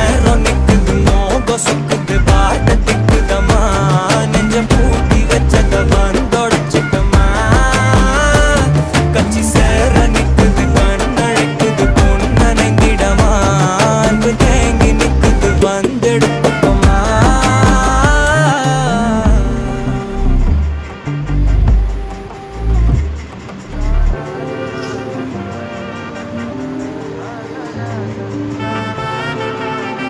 நேரம் நிக்குது மோகம் சொக்குது வாட்ட திக்குதமா நெஞ்ச பூட்டி வச்சத வந்தொடச்சிட்டமா கச்சி சேர நிக்குது கண்ணழைக்குது பொண்ணனைந்திடமா அன்பு தேங்கி நிக்குது வந்தெடுத்து